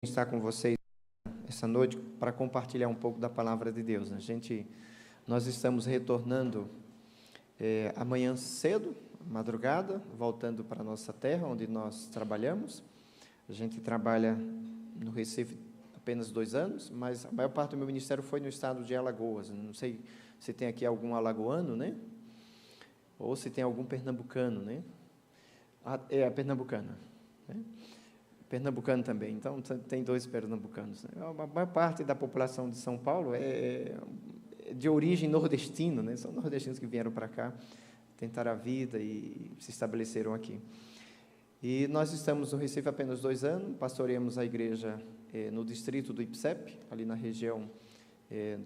Estar com vocês essa noite para compartilhar um pouco da palavra de Deus. Nós estamos retornando amanhã cedo, madrugada, voltando para a nossa terra, onde nós trabalhamos. A gente trabalha no Recife apenas 2 anos, mas a maior parte do meu ministério foi no estado de Alagoas. Não sei se tem aqui algum alagoano, né? Ou se tem algum pernambucano, né? É a pernambucana, né? Pernambucano também, então tem 2 pernambucanos. Né? A maior parte da população de São Paulo é de origem nordestina, né? São nordestinos que vieram para cá, tentaram a vida e se estabeleceram aqui. E nós estamos no Recife há apenas 2 anos, pastoreamos a igreja no distrito do IPSEP, ali na região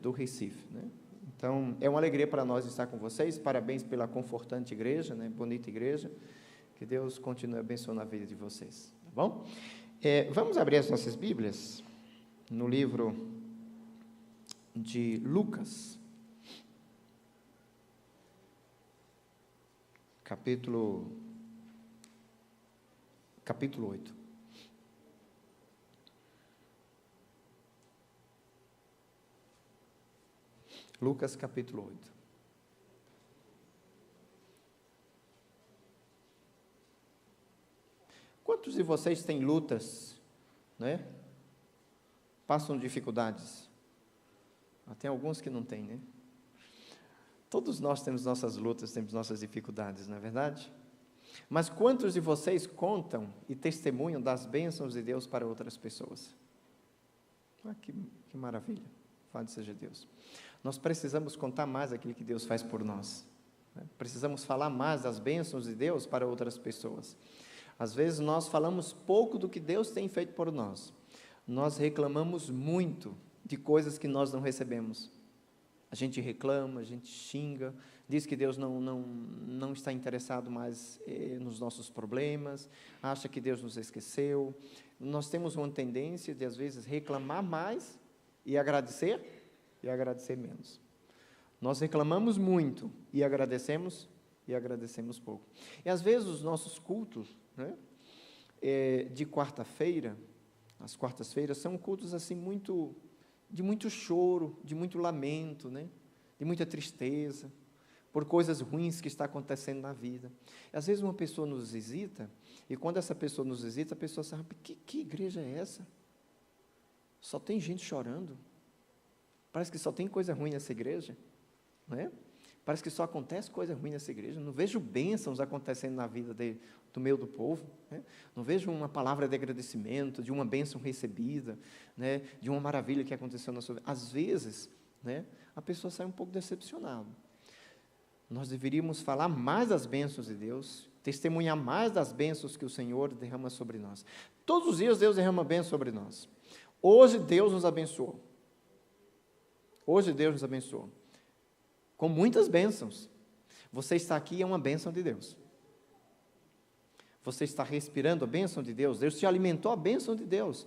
do Recife. Né? Então, é uma alegria para nós estar com vocês, parabéns pela confortante igreja, né? Bonita igreja, que Deus continue abençoando a vida de vocês. Bom, vamos abrir as nossas Bíblias no livro de Lucas, capítulo 8. Lucas, capítulo 8. Quantos de vocês têm lutas, né? Passam dificuldades? Tem alguns que não têm, né? Todos nós temos nossas lutas, temos nossas dificuldades, não é verdade? Mas quantos de vocês contam e testemunham das bênçãos de Deus para outras pessoas? Que maravilha, louvado seja Deus. Nós precisamos contar mais aquilo que Deus faz por nós, né? Precisamos falar mais das bênçãos de Deus para outras pessoas. Às vezes nós falamos pouco do que Deus tem feito por nós. Nós reclamamos muito de coisas que nós não recebemos. A gente reclama, a gente xinga, diz que Deus não está interessado mais nos nossos problemas, acha que Deus nos esqueceu. Nós temos uma tendência de, às vezes, reclamar mais e agradecer menos. Nós reclamamos muito e agradecemos pouco. E, às vezes, os nossos cultos, né, de quarta-feira, as quartas-feiras são cultos assim de muito choro, de muito lamento, né, de muita tristeza, por coisas ruins que está acontecendo na vida. E, às vezes uma pessoa nos visita, e quando essa pessoa nos visita, a pessoa sabe, que igreja é essa? Só tem gente chorando, parece que só tem coisa ruim nessa igreja, não é? Parece que só acontece coisa ruim nessa igreja. Não vejo bênçãos acontecendo na vida do meio do povo, né? Não vejo uma palavra de agradecimento, de uma bênção recebida, né? De uma maravilha que aconteceu na sua vida. Às vezes, né, a pessoa sai um pouco decepcionada. Nós deveríamos falar mais das bênçãos de Deus, testemunhar mais das bênçãos que o Senhor derrama sobre nós. Todos os dias Deus derrama bênção sobre nós. Hoje Deus nos abençoou. Com muitas bênçãos. Você está aqui, é uma bênção de Deus. Você está respirando a bênção de Deus. Deus te alimentou a bênção de Deus.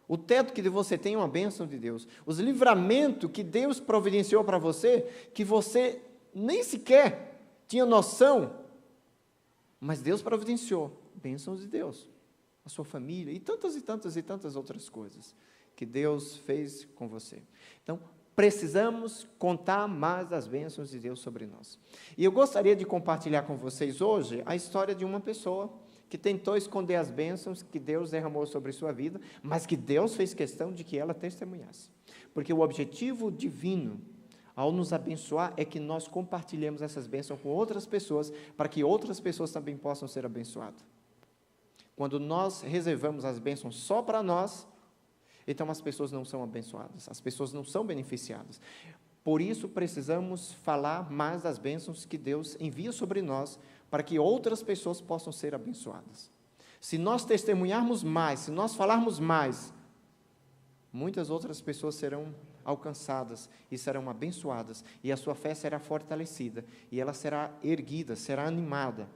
O teto que você tem é uma bênção de Deus. Os livramentos que Deus providenciou para você, que você nem sequer tinha noção, mas Deus providenciou. Bênçãos de Deus. A sua família e tantas outras coisas que Deus fez com você. Então, precisamos contar mais das bênçãos de Deus sobre nós. E eu gostaria de compartilhar com vocês hoje a história de uma pessoa que tentou esconder as bênçãos que Deus derramou sobre sua vida, mas que Deus fez questão de que ela testemunhasse. Porque o objetivo divino, ao nos abençoar, é que nós compartilhemos essas bênçãos com outras pessoas, para que outras pessoas também possam ser abençoadas. Quando nós reservamos as bênçãos só para nós, então as pessoas não são abençoadas, as pessoas não são beneficiadas. Por isso, precisamos falar mais das bênçãos que Deus envia sobre nós, para que outras pessoas possam ser abençoadas. Se nós testemunharmos mais, se nós falarmos mais, muitas outras pessoas serão alcançadas e serão abençoadas, e a sua fé será fortalecida, e ela será erguida, será animada,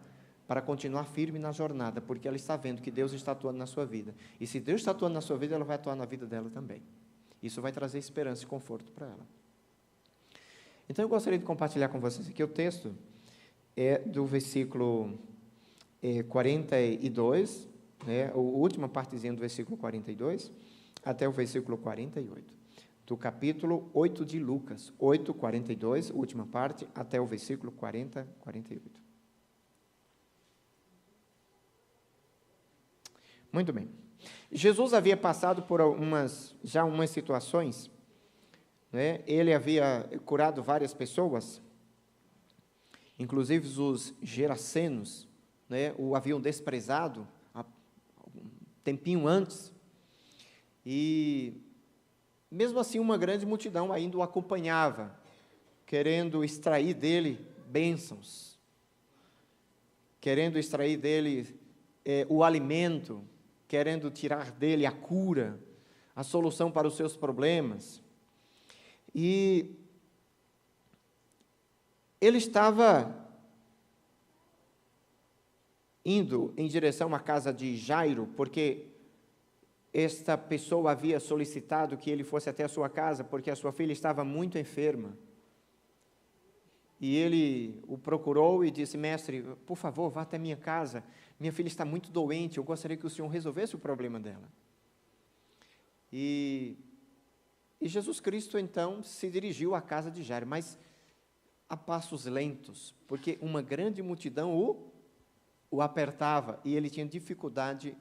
para continuar firme na jornada, porque ela está vendo que Deus está atuando na sua vida. E se Deus está atuando na sua vida, ela vai atuar na vida dela também. Isso vai trazer esperança e conforto para ela. Então, eu gostaria de compartilhar com vocês aqui o texto do versículo 42, né, a última partezinha do versículo 42, até o versículo 48. Do capítulo 8 de Lucas, 8, 42, última parte, até o versículo 40, 48. Muito bem. Jesus havia passado por umas situações, né? Ele havia curado várias pessoas, inclusive os gerasenos, né? O haviam desprezado há um tempinho antes, e mesmo assim uma grande multidão ainda o acompanhava, querendo extrair dele bênçãos, querendo extrair dele o alimento, querendo tirar dele a cura, a solução para os seus problemas. E ele estava indo em direção à casa de Jairo, porque esta pessoa havia solicitado que ele fosse até a sua casa, porque a sua filha estava muito enferma. E ele o procurou e disse: mestre, por favor, vá até minha casa, minha filha está muito doente, eu gostaria que o senhor resolvesse o problema dela. E Jesus Cristo, então, se dirigiu à casa de Jairo, mas a passos lentos, porque uma grande multidão o apertava, e ele tinha dificuldade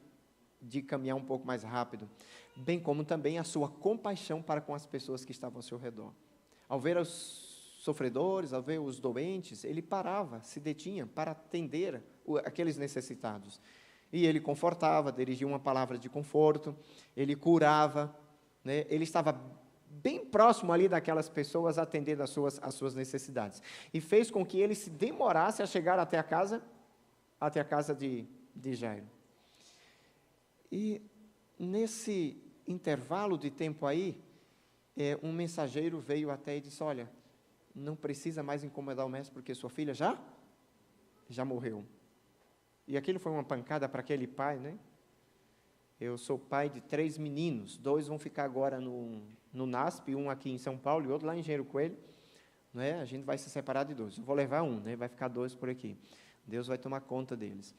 de caminhar um pouco mais rápido, bem como também a sua compaixão para com as pessoas que estavam ao seu redor. Ao ver os sofredores, ao ver os doentes, ele parava, se detinha para atender aqueles necessitados. E ele confortava, dirigia uma palavra de conforto, ele curava, né? Ele estava bem próximo ali daquelas pessoas, atendendo às suas necessidades. E fez com que ele se demorasse a chegar até a casa de Jairo. E nesse intervalo de tempo aí, um mensageiro veio até e disse: olha, não precisa mais incomodar o mestre, porque sua filha já morreu. E aquilo foi uma pancada para aquele pai, né? Eu sou pai de 3 meninos, 2 vão ficar agora no NASP, um aqui em São Paulo e outro lá em Engenheiro Coelho, né? A gente vai se separar de 2, eu vou levar um, né? Vai ficar 2 por aqui, Deus vai tomar conta deles.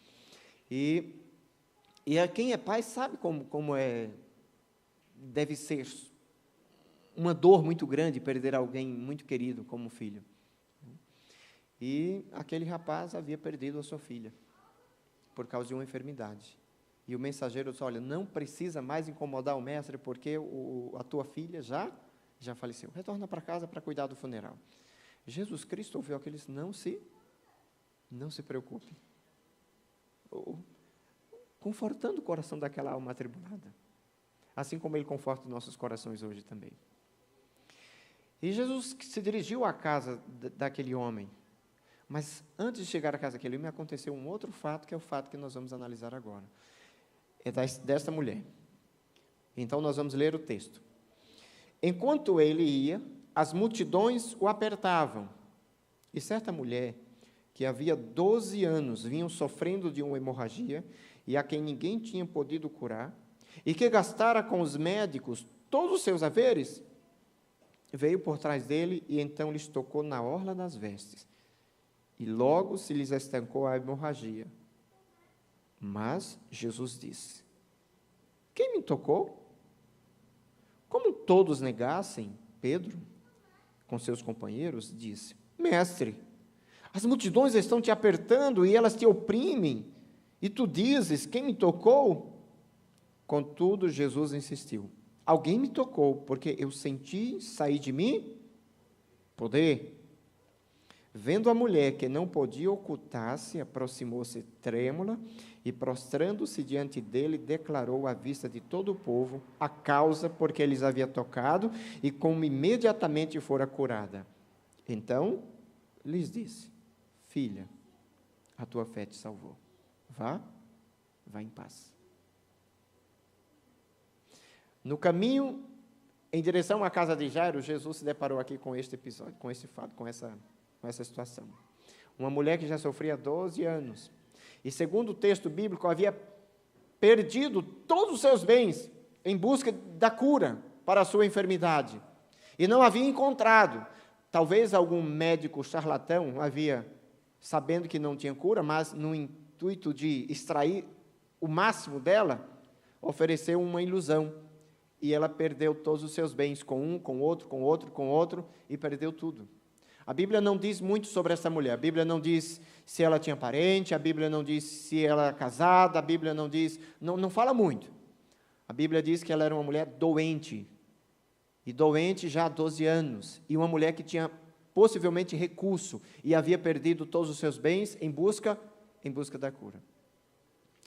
E quem é pai sabe como deve ser uma dor muito grande perder alguém muito querido como filho. E aquele rapaz havia perdido a sua filha por causa de uma enfermidade. E o mensageiro disse: olha, não precisa mais incomodar o mestre, porque a tua filha já faleceu. Retorna para casa para cuidar do funeral. Jesus Cristo ouviu aqueles: não se preocupe. Confortando o coração daquela alma atribulada. Assim como Ele conforta os nossos corações hoje também. E Jesus se dirigiu à casa daquele homem. Mas antes de chegar à casa daquele homem, aconteceu um outro fato, que é o fato que nós vamos analisar agora. É desta mulher. Então nós vamos ler o texto. Enquanto ele ia, as multidões o apertavam. E certa mulher, que havia 12 anos vinham sofrendo de uma hemorragia, e a quem ninguém tinha podido curar, e que gastara com os médicos todos os seus haveres, veio por trás dele e então lhes tocou na orla das vestes. E logo se lhes estancou a hemorragia. Mas Jesus disse: quem me tocou? Como todos negassem, Pedro, com seus companheiros, disse: mestre, as multidões estão te apertando e elas te oprimem, e tu dizes: quem me tocou? Contudo, Jesus insistiu: alguém me tocou, porque eu senti sair de mim poder. Vendo a mulher que não podia ocultar-se, aproximou-se trêmula e, prostrando-se diante dele, declarou à vista de todo o povo a causa por que lhes havia tocado e como imediatamente fora curada. Então lhes disse: filha, a tua fé te salvou. Vá em paz. No caminho em direção à casa de Jairo, Jesus se deparou aqui com este episódio, com esse fato, com essa situação. Uma mulher que já sofria 12 anos, e segundo o texto bíblico, havia perdido todos os seus bens em busca da cura para a sua enfermidade, e não havia encontrado. Talvez algum médico charlatão havia, sabendo que não tinha cura, mas no intuito de extrair o máximo dela, ofereceu uma ilusão, e ela perdeu todos os seus bens, com um, com outro, e perdeu tudo. A Bíblia não diz muito sobre essa mulher, a Bíblia não diz se ela tinha parente, a Bíblia não diz se ela era casada, a Bíblia não diz, não fala muito. A Bíblia diz que ela era uma mulher doente, e doente já há 12 anos, e uma mulher que tinha possivelmente recurso, e havia perdido todos os seus bens em busca da cura,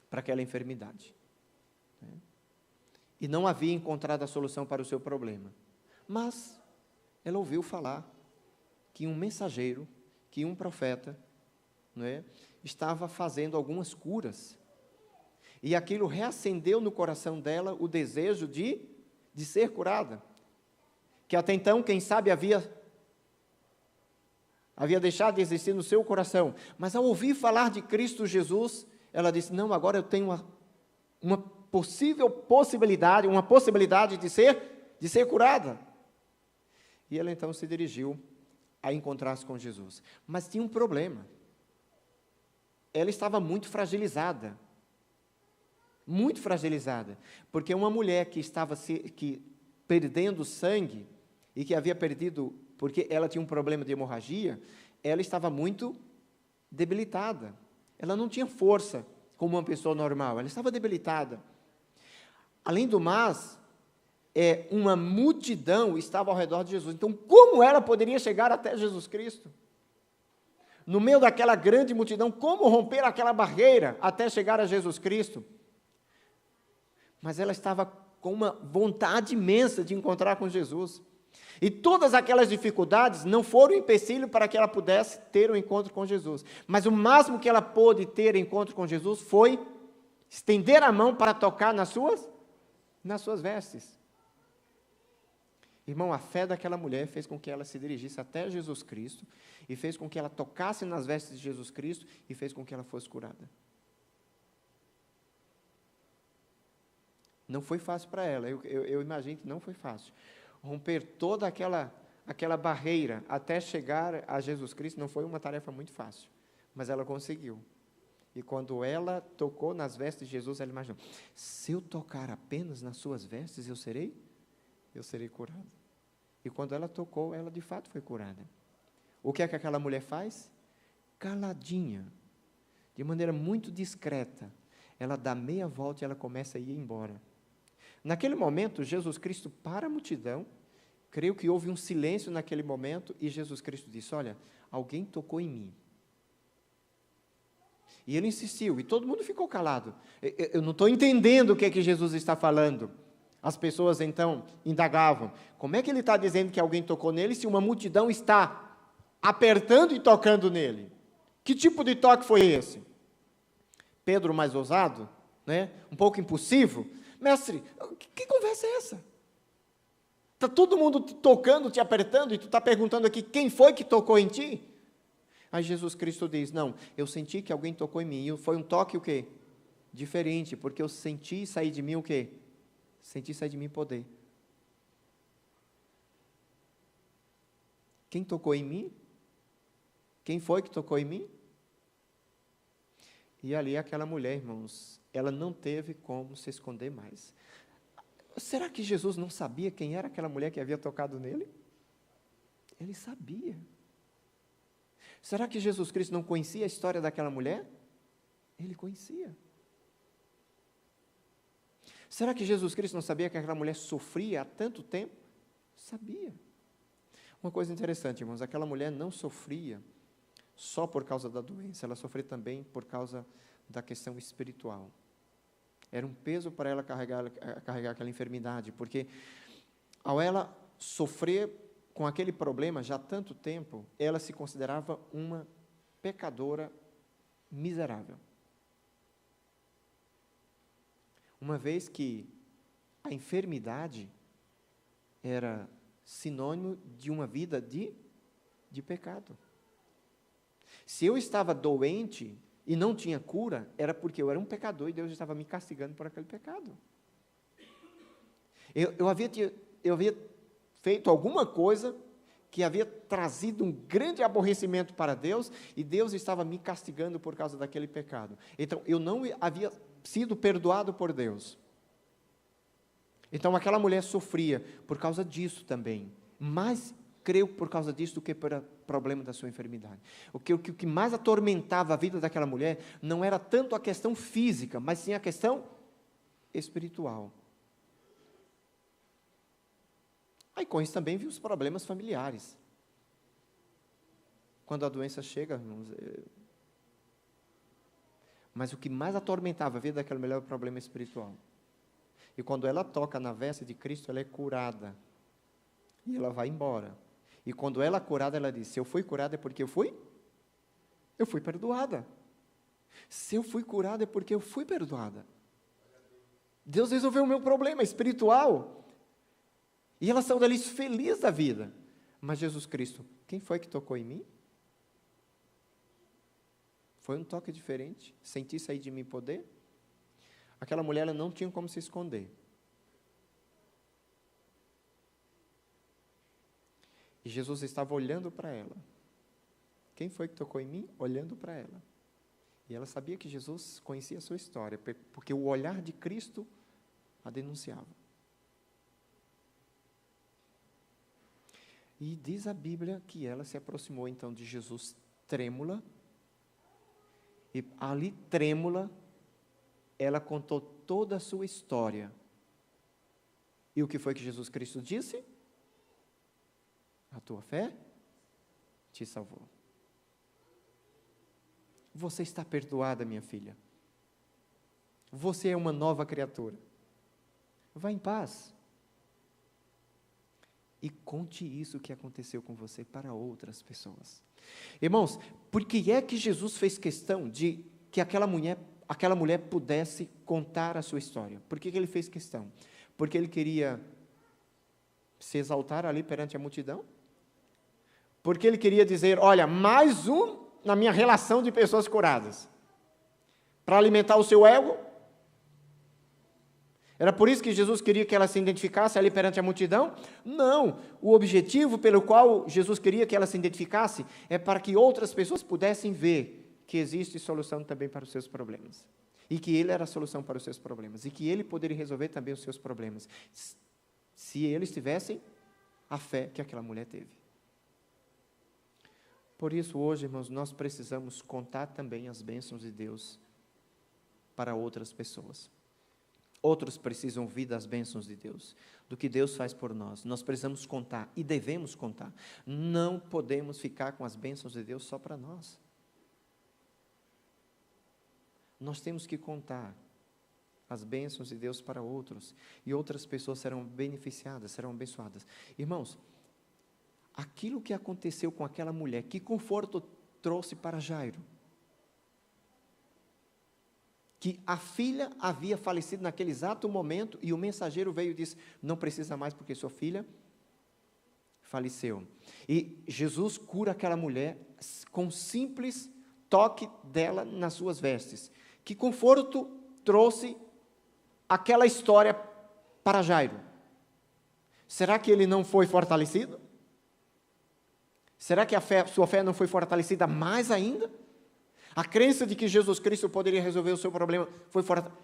para aquela enfermidade. E não havia encontrado a solução para o seu problema. Mas ela ouviu falar que um mensageiro, que um profeta, estava fazendo algumas curas. E aquilo reacendeu no coração dela o desejo de ser curada. Que até então, quem sabe, havia deixado de existir no seu coração. Mas ao ouvir falar de Cristo Jesus, ela disse, não, agora eu tenho uma possibilidade de ser curada. E ela então se dirigiu a encontrar-se com Jesus. Mas tinha um problema. Ela estava muito fragilizada, porque uma mulher que estava perdendo sangue, e que havia perdido, porque ela tinha um problema de hemorragia, ela estava muito debilitada. Ela não tinha força como uma pessoa normal, ela estava debilitada. Além do mais, uma multidão estava ao redor de Jesus. Então, como ela poderia chegar até Jesus Cristo? No meio daquela grande multidão, como romper aquela barreira até chegar a Jesus Cristo? Mas ela estava com uma vontade imensa de encontrar com Jesus. E todas aquelas dificuldades não foram empecilho para que ela pudesse ter um encontro com Jesus. Mas o máximo que ela pôde ter encontro com Jesus foi estender a mão para tocar nas suas vestes. Irmão, a fé daquela mulher fez com que ela se dirigisse até Jesus Cristo, e fez com que ela tocasse nas vestes de Jesus Cristo, e fez com que ela fosse curada. Não foi fácil para ela, eu imagino que não foi fácil. Romper toda aquela barreira até chegar a Jesus Cristo não foi uma tarefa muito fácil, mas ela conseguiu. E quando ela tocou nas vestes de Jesus, ela imaginou, se eu tocar apenas nas suas vestes, eu serei curada. E quando ela tocou, ela de fato foi curada. O que é que aquela mulher faz? Caladinha, de maneira muito discreta, ela dá meia volta e ela começa a ir embora. Naquele momento, Jesus Cristo para a multidão, creio que houve um silêncio naquele momento, e Jesus Cristo disse, olha, alguém tocou em mim. E ele insistiu, e todo mundo ficou calado. Eu não estou entendendo o que é que Jesus está falando. As pessoas então indagavam, como é que ele está dizendo que alguém tocou nele, se uma multidão está apertando e tocando nele? Que tipo de toque foi esse? Pedro, mais ousado, um pouco impulsivo, mestre, que conversa é essa? Está todo mundo te tocando, te apertando, e tu está perguntando aqui, quem foi que tocou em ti? Aí Jesus Cristo diz, não, eu senti que alguém tocou em mim, e foi um toque o quê? Diferente, porque eu senti sair de mim o quê? Senti sair de mim poder. Quem tocou em mim? Quem foi que tocou em mim? E ali aquela mulher, irmãos, ela não teve como se esconder mais. Será que Jesus não sabia quem era aquela mulher que havia tocado nele? Ele sabia. Será que Jesus Cristo não conhecia a história daquela mulher? Ele conhecia. Será que Jesus Cristo não sabia que aquela mulher sofria há tanto tempo? Sabia. Uma coisa interessante, irmãos, aquela mulher não sofria só por causa da doença, ela sofria também por causa da questão espiritual. Era um peso para ela carregar aquela enfermidade, porque ao ela sofrer com aquele problema já há tanto tempo, ela se considerava uma pecadora miserável. Uma vez que a enfermidade era sinônimo de uma vida de pecado. Se eu estava doente e não tinha cura, era porque eu era um pecador e Deus estava me castigando por aquele pecado. Eu havia feito alguma coisa que havia trazido um grande aborrecimento para Deus, e Deus estava me castigando por causa daquele pecado. Então, eu não havia sido perdoado por Deus. Então aquela mulher sofria por causa disso também, mas creio por causa disso do que por problema da sua enfermidade. O que mais atormentava a vida daquela mulher não era tanto a questão física, mas sim a questão espiritual. Aí com isso também vi os problemas familiares. Quando a doença chega, mas o que mais atormentava a vida daquela mulher era o problema espiritual. E quando ela toca na veste de Cristo, ela é curada. E ela vai embora. E quando ela é curada, ela diz, se eu fui curada é porque eu fui perdoada. Se eu fui curada é porque eu fui perdoada. Deus resolveu o meu problema espiritual. E ela saiu dali feliz da vida. Mas Jesus Cristo, quem foi que tocou em mim? Foi um toque diferente? Senti sair de mim poder? Aquela mulher ela não tinha como se esconder. E Jesus estava olhando para ela. Quem foi que tocou em mim? Olhando para ela. E ela sabia que Jesus conhecia a sua história, porque o olhar de Cristo a denunciava. E diz a Bíblia que ela se aproximou então de Jesus trêmula. E ali trêmula, ela contou toda a sua história. E o que foi que Jesus Cristo disse? A tua fé te salvou. Você está perdoada, minha filha. Você é uma nova criatura. Vá em paz. E conte isso que aconteceu com você para outras pessoas. Irmãos, por que é que Jesus fez questão de que aquela mulher pudesse contar a sua história? Por que ele fez questão? Porque ele queria se exaltar ali perante a multidão? Porque ele queria dizer, olha, mais um na minha relação de pessoas curadas. Para alimentar o seu ego? Era por isso que Jesus queria que ela se identificasse ali perante a multidão? Não, o objetivo pelo qual Jesus queria que ela se identificasse é para que outras pessoas pudessem ver que existe solução também para os seus problemas. E que Ele era a solução para os seus problemas. E que Ele poderia resolver também os seus problemas. Se eles tivessem a fé que aquela mulher teve. Por isso, hoje, irmãos, nós precisamos contar também as bênçãos de Deus para outras pessoas. Outros precisam ouvir das bênçãos de Deus, do que Deus faz por nós. Nós precisamos contar e devemos contar. Não podemos ficar com as bênçãos de Deus só para nós. Nós temos que contar as bênçãos de Deus para outros, e outras pessoas serão beneficiadas, serão abençoadas. Irmãos, aquilo que aconteceu com aquela mulher, que conforto trouxe para Jairo? Que a filha havia falecido naquele exato momento, e o mensageiro veio e disse, não precisa mais porque sua filha faleceu. E Jesus cura aquela mulher com um simples toque dela nas suas vestes. Que conforto trouxe aquela história para Jairo? Será que ele não foi fortalecido? Será que sua fé não foi fortalecida mais ainda? A crença de que Jesus Cristo poderia resolver o seu problema foi fortalecida?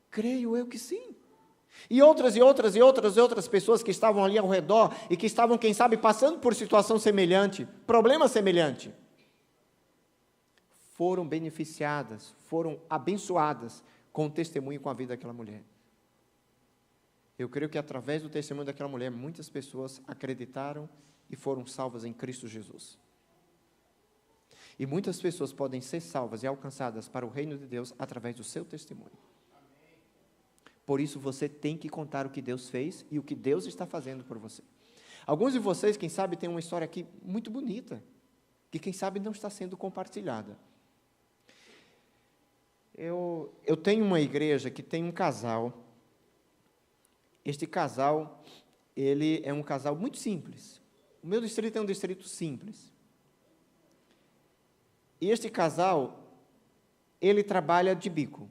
Creio eu que sim. E outras pessoas que estavam ali ao redor e que estavam, quem sabe, passando por situação semelhante, problema semelhante, foram beneficiadas, foram abençoadas com o testemunho e com a vida daquela mulher. Eu creio que através do testemunho daquela mulher, muitas pessoas acreditaram e foram salvas em Cristo Jesus. E muitas pessoas podem ser salvas e alcançadas para o reino de Deus através do seu testemunho. Por isso você tem que contar o que Deus fez e o que Deus está fazendo por você. Alguns de vocês, quem sabe, têm uma história aqui muito bonita, que quem sabe não está sendo compartilhada. Eu tenho uma igreja que tem um casal. Este casal, ele é um casal muito simples. O meu distrito é um distrito simples. E este casal, ele trabalha de bico.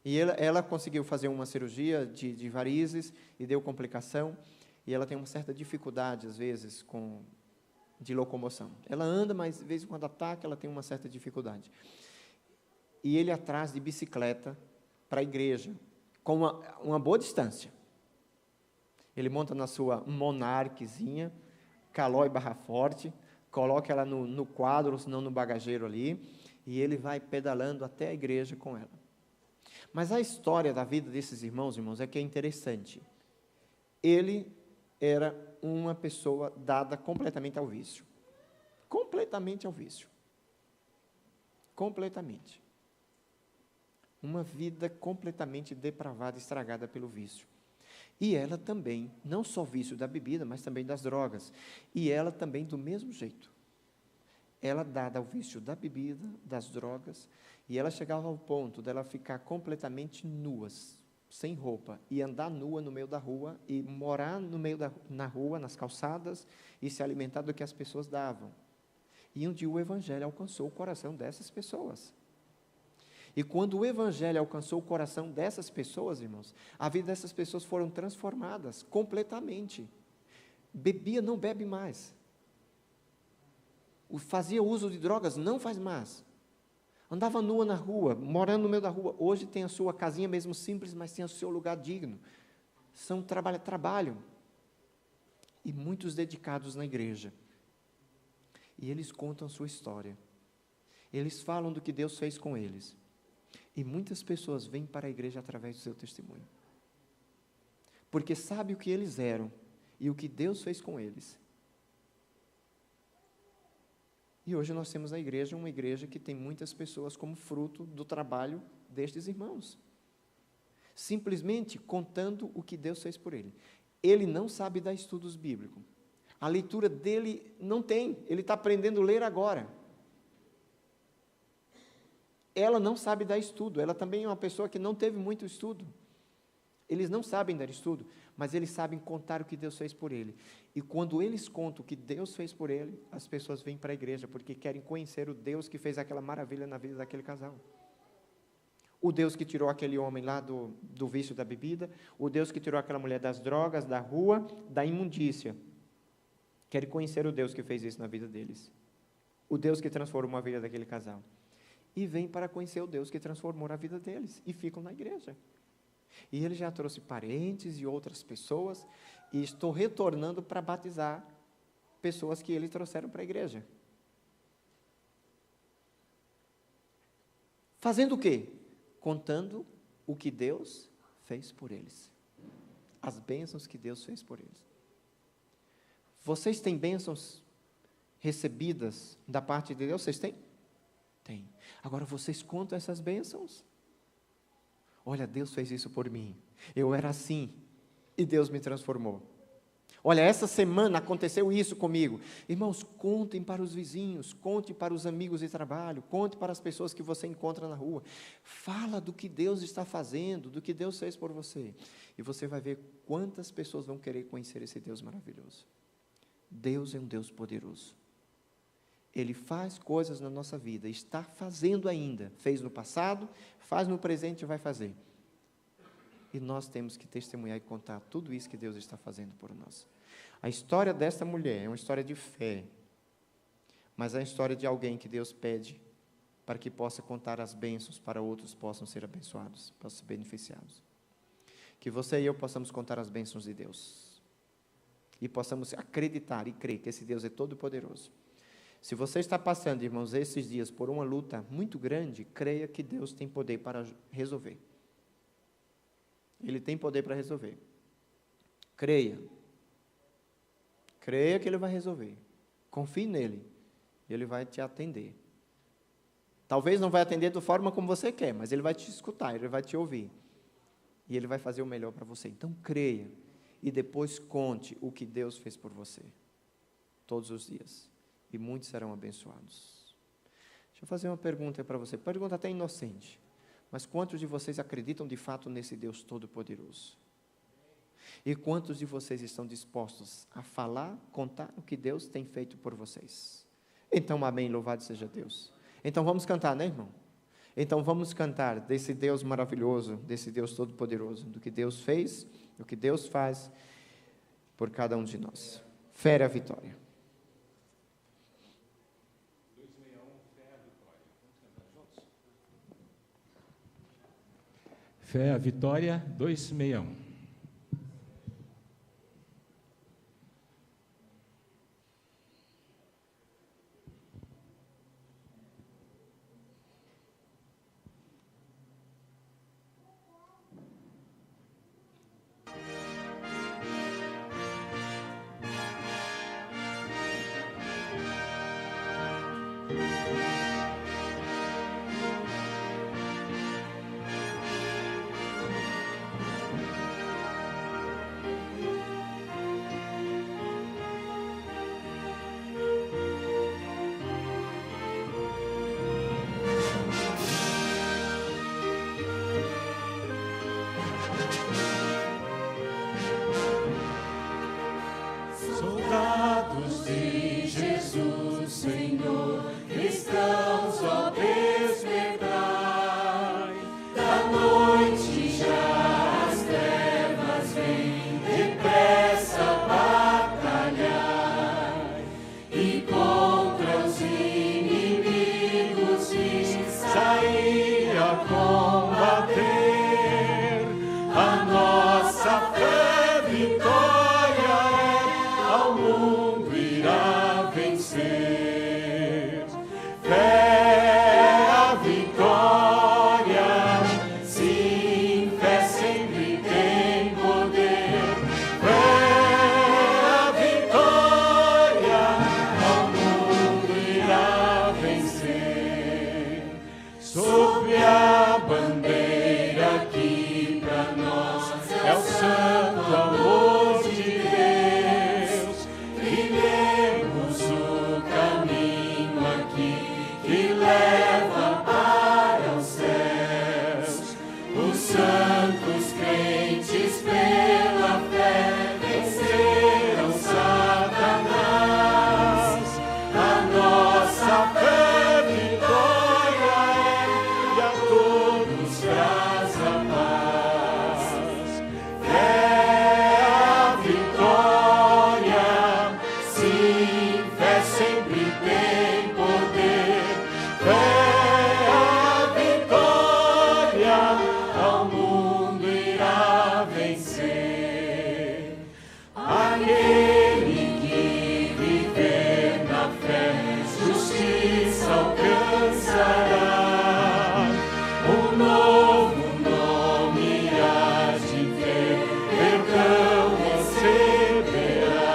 E ela conseguiu fazer uma cirurgia de varizes e deu complicação. E ela tem uma certa dificuldade, às vezes, de locomoção. Ela anda, mas de vez em quando ataca, ela tem uma certa dificuldade. E ele atrás de bicicleta para a igreja, com uma boa distância. Ele monta na sua Monarquezinha, Calói Barra Forte, coloca ela no quadro, ou se não no bagageiro ali, e ele vai pedalando até a igreja com ela. Mas a história da vida desses irmãos, é que é interessante. Ele era uma pessoa dada completamente ao vício. Completamente ao vício. Completamente. Uma vida completamente depravada, estragada pelo vício. E ela também, não só vício da bebida, mas também das drogas. E ela também do mesmo jeito. Ela dada ao vício da bebida, das drogas, e ela chegava ao ponto dela ficar completamente nuas, sem roupa, e andar nua no meio da rua, e morar no meio na rua, nas calçadas, e se alimentar do que as pessoas davam. E um dia o Evangelho alcançou o coração dessas pessoas. E quando o Evangelho alcançou o coração dessas pessoas, irmãos, a vida dessas pessoas foram transformadas completamente. Bebia, não bebe mais. Fazia uso de drogas, não faz mais. Andava nua na rua, morando no meio da rua. Hoje tem a sua casinha mesmo simples, mas tem o seu lugar digno. Trabalham. E muitos dedicados na igreja. E eles contam a sua história. Eles falam do que Deus fez com eles. E muitas pessoas vêm para a igreja através do seu testemunho. Porque sabe o que eles eram e o que Deus fez com eles. E hoje nós temos na igreja uma igreja que tem muitas pessoas como fruto do trabalho destes irmãos. Simplesmente contando o que Deus fez por ele. Ele não sabe dar estudos bíblicos. A leitura dele não tem, ele está aprendendo a ler agora. Ela não sabe dar estudo, ela também é uma pessoa que não teve muito estudo. Eles não sabem dar estudo, mas eles sabem contar o que Deus fez por ele. E quando eles contam o que Deus fez por ele, as pessoas vêm para a igreja, porque querem conhecer o Deus que fez aquela maravilha na vida daquele casal. O Deus que tirou aquele homem lá do vício da bebida, o Deus que tirou aquela mulher das drogas, da rua, da imundícia. Querem conhecer o Deus que fez isso na vida deles. O Deus que transformou a vida daquele casal. E vêm para conhecer o Deus que transformou a vida deles, e ficam na igreja. E ele já trouxe parentes e outras pessoas, e estou retornando para batizar pessoas que ele trouxeram para a igreja. Fazendo o quê? Contando o que Deus fez por eles. As bênçãos que Deus fez por eles. Vocês têm bênçãos recebidas da parte de Deus? Vocês têm? Tem. Agora vocês contam essas bênçãos? Olha, Deus fez isso por mim. Eu era assim e Deus me transformou. Olha, essa semana aconteceu isso comigo. Irmãos, contem para os vizinhos, conte para os amigos de trabalho, conte para as pessoas que você encontra na rua. Fala do que Deus está fazendo, do que Deus fez por você. E você vai ver quantas pessoas vão querer conhecer esse Deus maravilhoso. Deus é um Deus poderoso. Ele faz coisas na nossa vida, está fazendo ainda, fez no passado, faz no presente e vai fazer. E nós temos que testemunhar e contar tudo isso que Deus está fazendo por nós. A história desta mulher é uma história de fé, mas é a história de alguém que Deus pede para que possa contar as bênçãos para outros possam ser abençoados, possam ser beneficiados. Que você e eu possamos contar as bênçãos de Deus e possamos acreditar e crer que esse Deus é todo poderoso. Se você está passando, irmãos, esses dias por uma luta muito grande, creia que Deus tem poder para resolver. Ele tem poder para resolver. Creia. Creia que Ele vai resolver. Confie nele. Ele vai te atender. Talvez não vai atender da forma como você quer, mas Ele vai te escutar, Ele vai te ouvir. E Ele vai fazer o melhor para você. Então, creia. E depois conte o que Deus fez por você. Todos os dias. E muitos serão abençoados. Deixa eu fazer uma pergunta para você. Pergunta até inocente. Mas quantos de vocês acreditam de fato nesse Deus todo-poderoso? E quantos de vocês estão dispostos a falar, contar o que Deus tem feito por vocês? Então, amém, louvado seja Deus. Então, vamos cantar, né, irmão? Então, vamos cantar desse Deus maravilhoso, desse Deus todo-poderoso, do que Deus fez, do que Deus faz por cada um de nós. Fé é a vitória. Fé, a Vitória, 261. Soldados de Jesus, Senhor, cristãos, ó despertai, da noite já as trevas vêm depressa batalhar, e contra os inimigos sair a combater, a nossa fé vitória ao mundo irá vencer. Fé, a vitória, sim, fé sempre tem poder. Fé, a vitória, ao mundo irá vencer. Sob a bandeira que pra nós é o santo amor de Deus, trilhemos o caminho aqui que leva para os céus. Os santos crentes pela fé venceram Satanás. A nossa fé vitória é e a todos traz a paz. Fé, a vitória, sim, fé sempre tem poder. Fé, a vitória, ao mundo irá vencer. Aquele que viver na fé, justiça alcançará. Um novo nome há de ter, perdão receberá.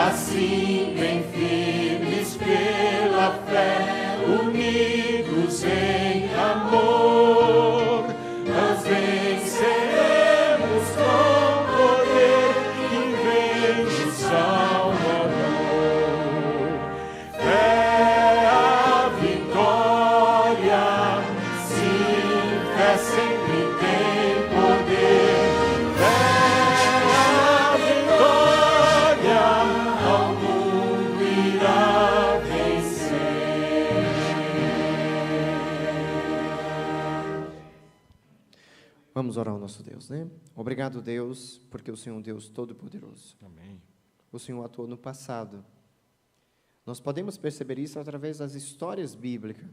Assim, bem firmes pela fé, unidos em amor, nós venceremos com poder que vem do Salvador. Fé, a vitória, sim, fé sempre tem poder. Fé, a vitória, ao mundo irá vencer. Vamos orar ao nosso Deus, né? Obrigado, Deus, porque o Senhor é um Deus todo-poderoso. Amém. O Senhor atuou no passado. Nós podemos perceber isso através das histórias bíblicas.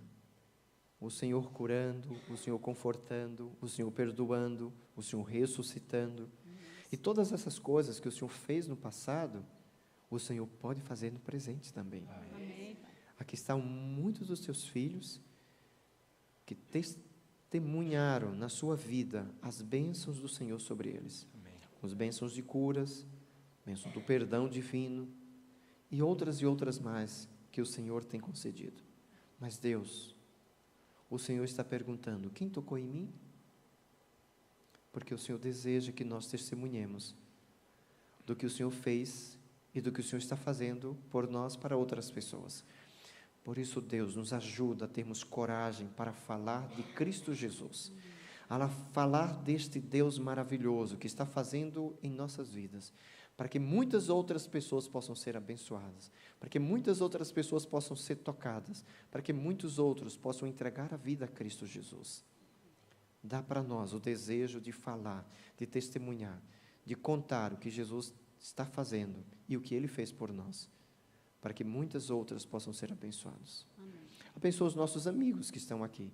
O Senhor curando, o Senhor confortando, o Senhor perdoando, o Senhor ressuscitando. E todas essas coisas que o Senhor fez no passado, o Senhor pode fazer no presente também. Aqui estão muitos dos teus filhos que testemunharam na sua vida as bênçãos do Senhor sobre eles. Amém. As bênçãos de curas, bênção do perdão divino e outras mais que o Senhor tem concedido. Mas Deus, o Senhor está perguntando: quem tocou em mim? Porque o Senhor deseja que nós testemunhemos do que o Senhor fez e do que o Senhor está fazendo por nós para outras pessoas. Por isso, Deus, nos ajuda a termos coragem para falar de Cristo Jesus, a falar deste Deus maravilhoso que está fazendo em nossas vidas, para que muitas outras pessoas possam ser abençoadas, para que muitas outras pessoas possam ser tocadas, para que muitos outros possam entregar a vida a Cristo Jesus. Dá para nós o desejo de falar, de testemunhar, de contar o que Jesus está fazendo e o que Ele fez por nós, para que muitas outras possam ser abençoadas. Amém. Abençoa os nossos amigos que estão aqui.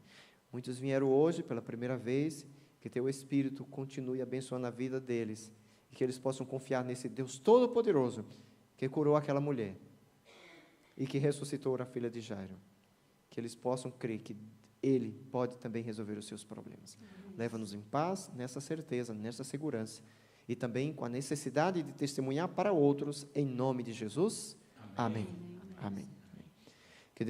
Muitos vieram hoje pela primeira vez, que Teu Espírito continue abençoando a vida deles, e que eles possam confiar nesse Deus Todo-Poderoso, que curou aquela mulher, e que ressuscitou a filha de Jairo. Que eles possam crer que Ele pode também resolver os seus problemas. Leva-nos em paz, nessa certeza, nessa segurança, e também com a necessidade de testemunhar para outros, em nome de Jesus. Amém. Amém.